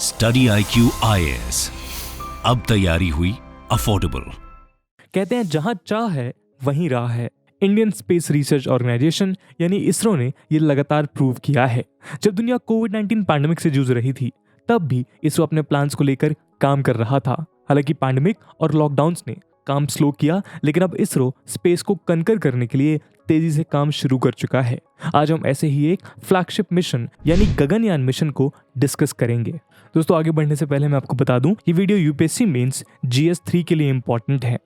Study IQ IAS, अब तैयारी हुई अफोर्डेबल। कहते हैं जहां चाह है वहीं राह है। इंडियन स्पेस रिसर्च ऑर्गेनाइजेशन यानी इसरो ने ये लगातार प्रूव किया है। जब दुनिया कोविड-19 पैंडेमिक से जूझ रही थी तब भी इसरो अपने प्लान्स को लेकर काम कर रहा था। हालांकि पैंडेमिक और लॉकडाउन्स ने काम स्लो किया, लेकिन अब इसरो स्पेस को कनकर करने के लिए तेजी से काम शुरू कर चुका है। आज हम ऐसे ही एक फ्लैगशिप मिशन यानी गगनयान मिशन को डिस्कस करेंगे। दोस्तों, आगे बढ़ने से पहले मैं आपको बता दूं, ये वीडियो यूपीएससी मेंस GS3 के लिए इंपॉर्टेंट है।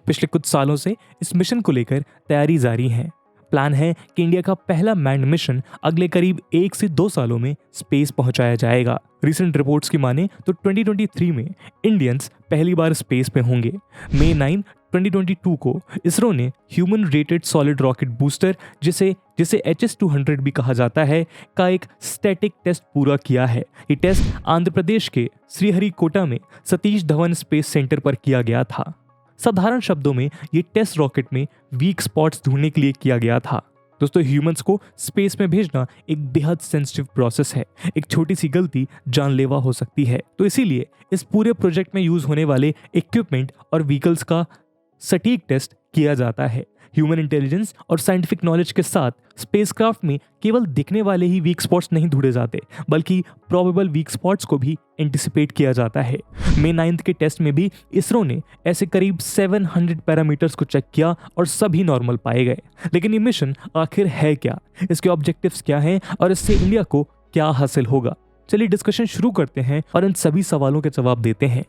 पिछले कुछ सालों से इस मिशन को लेकर तैयारी जारी है। प्लान है कि इंडिया का पहला मैन्ड मिशन अगले करीब 1 से 2 सालों में स्पेस पहुंचाया जाएगा। रिसेंट रिपोर्ट्स की माने तो 2023 में इंडियंस पहली बार स्पेस में होंगे। मई 9, 2022 को इसरो ने human rated solid rocket booster, जिसे HS-200 भी कहा जाता है, का एक स्टैटिक टेस्ट पूरा किया है। ये टेस्ट आंध्र प्रदेश के श्रीहरिकोटा में सतीश धवन स्पेस सेंटर पर किया गया था। साधारण शब्दों में ये टेस्ट रॉकेट में वीक स्पॉट्स ढूंढने के लिए किया गया था। दोस्तों, ह्यूमंस को स्पेस में भेजना एक बेहद सेंसिटिव प्रोसेस है। एक छोटी सी गलती जानलेवा हो सकती है। तो इसीलिए इस पूरे प्रोजेक्ट में यूज होने वाले इक्विपमेंट और व्हीकल्स का सटीक टेस्ट किया जाता है। ह्यूमन इंटेलिजेंस और साइंटिफिक नॉलेज के साथ स्पेसक्राफ्ट में केवल दिखने वाले ही वीक स्पॉट्स नहीं ढूंढे जाते, बल्कि प्रोबेबल वीक स्पॉट्स को भी एंटिसिपेट किया जाता है। मई 9 के टेस्ट में भी इसरो ने ऐसे करीब 700 पैरामीटर्स को चेक किया और सभी नॉर्मल पाए गए। लेकिन ये मिशन आखिर है क्या, इसके ऑब्जेक्टिव्स क्या हैं और इससे इंडिया को क्या हासिल होगा? चलिए डिस्कशन शुरू करते हैं और इन सभी सवालों के जवाब देते हैं।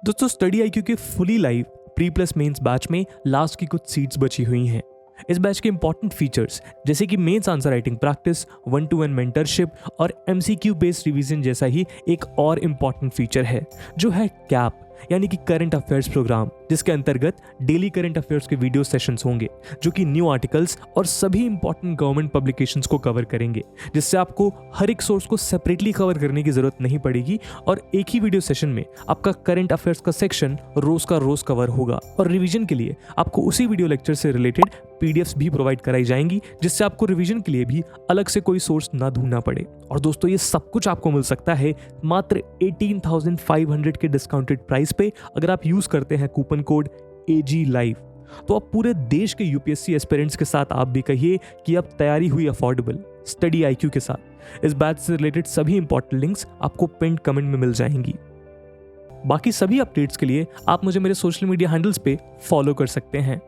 दोस्तों, स्टडी IQ के fully live pre plus mains batch में लास्ट की कुछ सीट्स बची हुई हैं। इस बैच के इंपॉर्टेंट फीचर्स जैसे कि mains answer writing practice, 1-to-1 mentorship और MCQ बेस्ड रिवीजन जैसा ही एक और इंपॉर्टेंट फीचर है, जो है कैप यानी कि करंट अफेयर्स प्रोग्राम, जिसके अंतर्गत डेली करंट अफेयर्स के वीडियो सेशंस होंगे, जो कि न्यू आर्टिकल्स और सभी इंपॉर्टेंट गवर्नमेंट पब्लिकेशंस को कवर करेंगे, जिससे आपको हर एक सोर्स को सेपरेटली कवर करने की जरूरत नहीं पड़ेगी और एक ही वीडियो सेशन में आपका करंट अफेयर्स का सेक्शन रोज का रोज कवर होगा। और रिवीजन के लिए आपको उसी वीडियो लेक्चर से रिलेटेड PDFs भी प्रोवाइड कराई जाएंगी, जिससे आपको रिवीजन के लिए भी अलग से कोई सोर्स ना ढूंढना पड़े। और दोस्तों, ये सब कुछ आपको मिल सकता है मात्र 18,500 के डिस्काउंटेड प्राइस पे, अगर आप यूज करते हैं कूपन कोड AG Live। तो अब पूरे देश के यूपीएससी एस्पिरेंट्स के साथ आप भी कहिए कि अब तैयारी हुई अफोर्डेबल स्टडी IQ के साथ। इस बैच से रिलेटेड सभी इंपॉर्टेंट लिंक्स आपको पिन्ड कमेंट में मिल जाएंगी। बाकी सभी अपडेट्स के लिए आप मुझे मेरे सोशल मीडिया हैंडल्स पे फॉलो कर सकते हैं।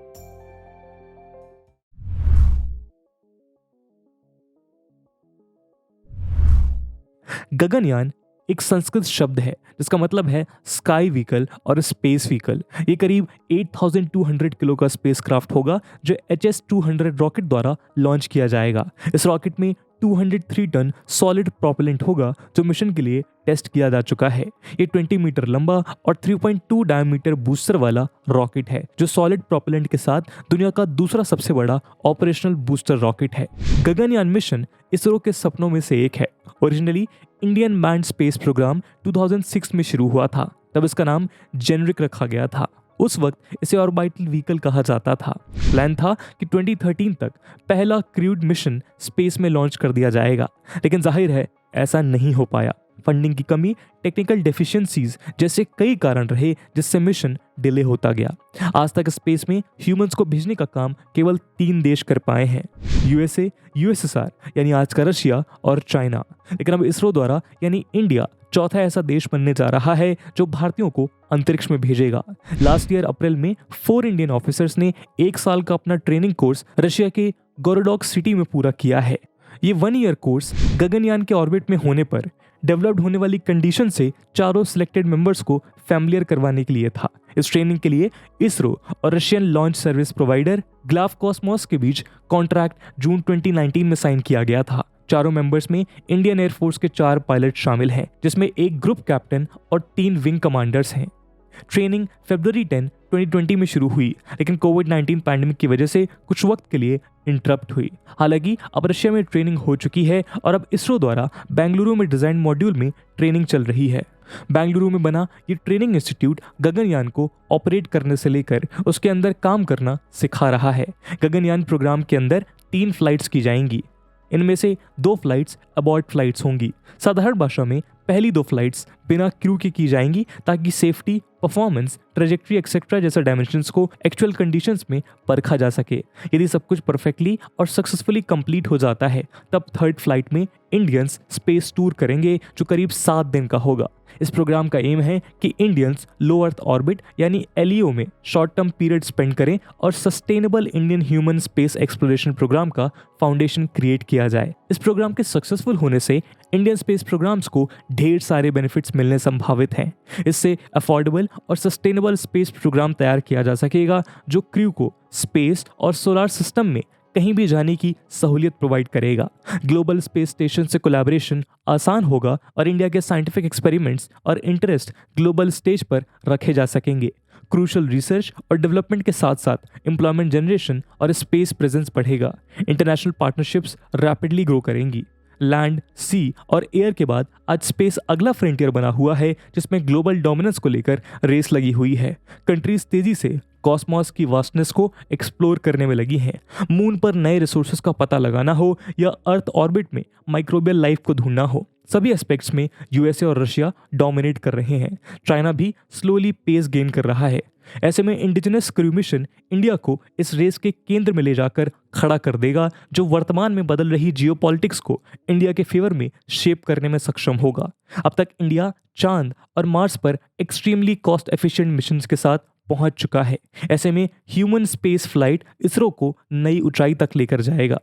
गगनयान एक संस्कृत शब्द है जिसका मतलब है स्काई व्हीकल और स्पेस व्हीकल। ये करीब 8,200 किलो का स्पेसक्राफ्ट होगा, जो HS-200 रॉकेट द्वारा लॉन्च किया जाएगा। इस रॉकेट में 203 टन सॉलिड प्रोपेलेंट होगा, जो मिशन के लिए टेस्ट किया जा चुका है। ये 20 मीटर लंबा और 3.2 डायमीटर बूस्टर वाला रॉकेट है, जो सॉलिड प्रोपेलेंट के साथ दुनिया का दूसरा सबसे बड़ा ऑपरेशनल बूस्टर रॉकेट है। गगनयान मिशन इसरो के सपनों में से एक है। Originally Indian manned space programme 2006 में शुरू हुआ था, तब इसका नाम जेनरिक रखा गया था। उस वक्त इसे ऑर्बिटल व्हीकल कहा जाता था। प्लान था कि 2013 तक पहला क्रूड मिशन स्पेस में लॉन्च कर दिया जाएगा, लेकिन जाहिर है ऐसा नहीं हो पाया। फंडिंग की कमी, टेक्निकल डेफिशिएंसीज जैसे कई कारण रहे, जिससे मिशन डिले होता गया। आज तक स्पेस में ह्यूमंस को भेजने का काम केवल 3 देश कर पाए हैं, USA, USSR यानी आज का रशिया और चाइना। लेकिन अब इसरो द्वारा यानी इंडिया चौथा ऐसा देश बनने जा रहा है जो भारतीयों को अंतरिक्ष में भेजेगा। लास्ट ईयर अप्रैल में 4 इंडियन ऑफिसर्स ने 1 साल का अपना ट्रेनिंग कोर्स रशिया के गोरोडॉक सिटी में पूरा किया है। ये 1 ईयर कोर्स गगनयान के ऑर्बिट में होने पर डेवलप्ड होने वाली कंडीशन से चारों सिलेक्टेड मेंबर्स को फैमिलियर करवाने के लिए था। इस ट्रेनिंग के लिए इसरो और रशियन लॉन्च सर्विस प्रोवाइडर ग्लावकॉस्मोस के बीच कॉन्ट्रैक्ट जून 2019 में साइन किया गया था। चारों मेंबर्स में इंडियन एयरफोर्स के 4 पायलट शामिल हैं, जिसमें एक ग्रुप कैप्टन और 3 विंग कमांडर्स हैं। ट्रेनिंग फरवरी 10, 2020 में शुरू हुई, लेकिन कोविड-19 पैंडेमिक की वजह से कुछ वक्त के लिए इंटरप्ट हुई। हालांकि अब रशिया में ट्रेनिंग हो चुकी है और अब इसरो द्वारा बेंगलुरु में डिजाइन मॉड्यूल में ट्रेनिंग चल रही है। बेंगलुरु में बना ये ट्रेनिंग इंस्टीट्यूट गगनयान को ऑपरेट करने से लेकर उसके अंदर काम करना सिखा रहा है। गगनयान प्रोग्राम के अंदर 3 फ्लाइट्स की जाएंगी। इनमें से 2 फ्लाइट्स अबॉर्ट फ्लाइट्स होंगी। साधारण भाषा में पहली 2 फ्लाइट्स बिना क्रू के की जाएंगी ताकि सेफ्टी, परफॉर्मेंस, ट्रेजेक्ट्री एक्सेट्रा जैसे डायमेंशंस को एक्चुअल कंडीशंस में परखा जा सके। यदि सब कुछ परफेक्टली और सक्सेसफुली कंप्लीट हो जाता है तब थर्ड फ्लाइट में इंडियंस स्पेस टूर करेंगे जो करीब 7 दिन का होगा। इस प्रोग्राम का एम है कि इंडियंस लो अर्थ ऑर्बिट यानी एलईओ में शॉर्ट टर्म पीरियड स्पेंड करें और sustainable Indian human space exploration programme का फाउंडेशन क्रिएट किया जाए। इस प्रोग्राम के सक्सेसफुल होने से इंडियन स्पेस प्रोग्राम्स को ढेर सारे बेनिफिट्स मिलने संभावित हैं। इससे अफोर्डेबल और सस्टेनेबल स्पेस प्रोग्राम तैयार किया जा सकेगा जो क्रू को स्पेस और सोलर सिस्टम में कहीं भी जाने की सहूलियत प्रोवाइड करेगा। ग्लोबल स्पेस स्टेशन से कोलैबोरेशन आसान होगा और इंडिया के साइंटिफिक एक्सपेरिमेंट्स और इंटरेस्ट ग्लोबल स्टेज पर रखे जा सकेंगे। क्रूशल रिसर्च और डेवलपमेंट के साथ साथ एम्प्लॉयमेंट जनरेशन और स्पेस प्रेजेंस बढ़ेगा। इंटरनेशनल पार्टनरशिप्स रैपिडली ग्रो करेंगी। लैंड, सी और एयर के बाद आज स्पेस अगला फ्रंटियर बना हुआ है जिसमें ग्लोबल डोमिनेंस को लेकर रेस लगी हुई है। कंट्रीज तेजी से कॉस्मोस की वास्टनेस को एक्सप्लोर करने में लगी हैं। मून पर नए रिसोर्सेज का पता लगाना हो या अर्थ ऑर्बिट में माइक्रोबियल लाइफ को ढूंढना हो, सभी एस्पेक्ट्स में यूएसए और रशिया डोमिनेट कर रहे हैं। चाइना भी स्लोली पेस गेन कर रहा है। ऐसे में इंडिजिनस क्रू मिशन इंडिया को इस रेस के केंद्र में ले जाकर खड़ा कर देगा जो वर्तमान में बदल रही जियोपॉलिटिक्स को इंडिया के फेवर में शेप करने में सक्षम होगा। अब तक इंडिया चांद और मार्स पर एक्सट्रीमली कॉस्ट एफिशिएंट मिशंस के साथ पहुंच चुका है। ऐसे में ह्यूमन स्पेस फ्लाइट इसरो को नई ऊंचाई तक लेकर जाएगा।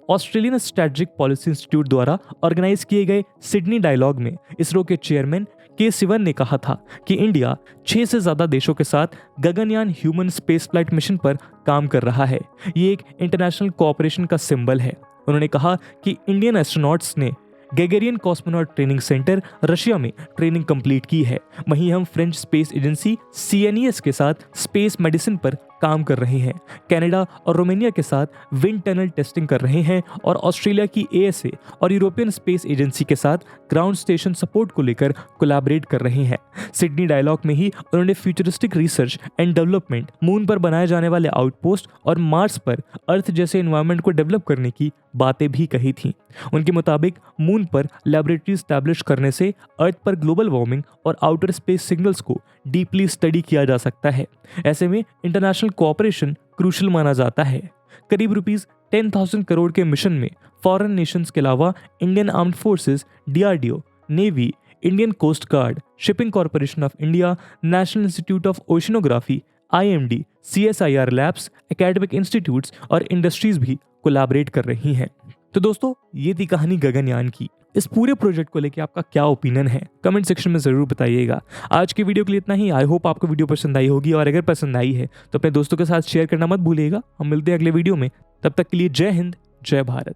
ऑस्ट्रेलियन स्ट्रेटेजिक पॉलिसी इंस्टीट्यूट द्वारा ऑर्गेनाइज किए गए सिडनी डायलॉग में इसरो के चेयरमैन के सिवन ने कहा था कि इंडिया 6 से ज्यादा देशों के साथ Gaganyaan human space flight mission पर काम कर रहा है। ये एक इंटरनेशनल कोऑपरेशन का सिंबल है। उन्होंने कहा कि इंडियन एस्ट्रोनॉट्स ने गैगेरियन कॉस्मोनॉट ट्रेनिंग सेंटर रशिया में ट्रेनिंग कंप्लीट की है। वहीं हम फ्रेंच स्पेस एजेंसी CNES के साथ स्पेस मेडिसिन पर काम कर रहे हैं। कनाडा और रोमानिया के साथ विंड टनल टेस्टिंग कर रहे हैं और ऑस्ट्रेलिया की ASA और यूरोपियन स्पेस एजेंसी के साथ ग्राउंड स्टेशन सपोर्ट को लेकर कोलैबोरेट कर रहे हैं। सिडनी डायलॉग में ही उन्होंने futuristic research and development, moon पर बनाए जाने वाले आउटपोस्ट और मार्स पर अर्थ जैसे एनवायरनमेंट को डेवलप करने की बातें भी कही थी। उनके मुताबिक मून पर लैबोरेटरी स्टैब्लिश करने से अर्थ पर ग्लोबल वार्मिंग और आउटर स्पेस सिग्नल्स को डीपली स्टडी किया जा सकता है। ऐसे में इंटरनेशनल कोऑपरेशन क्रूशल माना जाता है। करीब ₹10,000 करोड़ के मिशन में फॉरेन नेशंस के अलावा Indian armed forces, DRDO, navy, Indian coast guard, shipping corporation of India, national institute of oceanography, IMD, CSIR labs, academic institutes और इंडस्ट्रीज भी कोलैबोरेट कर रही हैं। तो दोस्तों, ये थी कहानी गगनयान की। इस पूरे प्रोजेक्ट को लेकर आपका क्या ओपिनियन है कमेंट सेक्शन में जरूर बताइएगा। आज की वीडियो के लिए इतना ही। आई होप आपको वीडियो पसंद आई होगी और अगर पसंद आई है तो अपने दोस्तों के साथ शेयर करना मत भूलिएगा। हम मिलते हैं अगले वीडियो में, तब तक के लिए जय हिंद, जय भारत।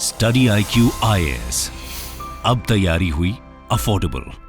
स्टडी IQ IAS, अब तैयारी हुई अफोर्डेबल।